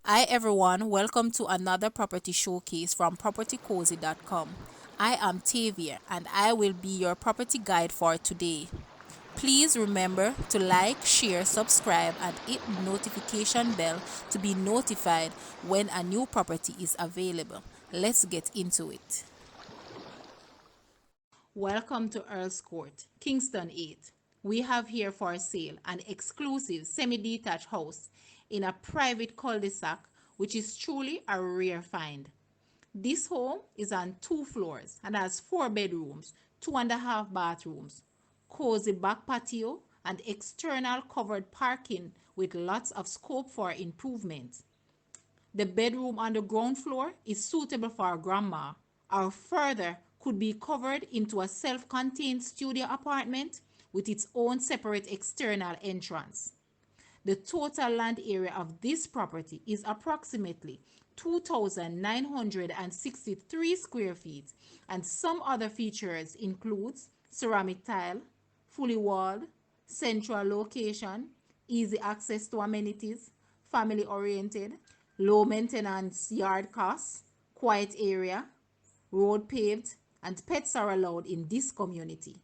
Hi everyone, welcome to another property showcase from propertycozy.com. I am Tavia and I will be your property guide for today. Please remember to like, share, subscribe and hit the notification bell to be notified when a new property is available. Let's get into it. Welcome to Earls Court, Kingston 8. We have here for sale an exclusive semi-detached house in a private cul-de-sac, which is truly a rare find. This home is on 2 floors and has 4 bedrooms, 2.5 bathrooms, cozy back patio, and external covered parking with lots of scope for improvement. The bedroom on the ground floor is suitable for grandma, or further could be covered into a self-contained studio apartment with its own separate external entrance. The total land area of this property is approximately 2,963 square feet, and some other features includes ceramic tile, fully walled, central location, easy access to amenities, family oriented, low maintenance yard costs, quiet area, road paved, and pets are allowed in this community.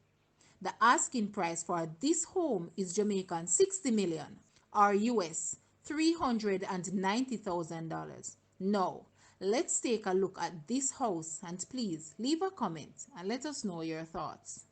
The asking price for this home is Jamaican 60 million or US $390,000. Now, let's take a look at this house and please leave a comment and let us know your thoughts.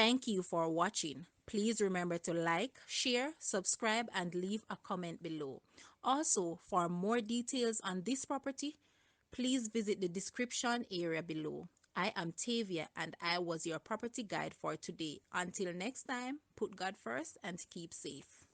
Thank you for watching. Please remember to like, share, subscribe, and leave a comment below. Also, for more details on this property, please visit the description area below. I am Tavia and I was your property guide for today. Until next time, put God first and keep safe.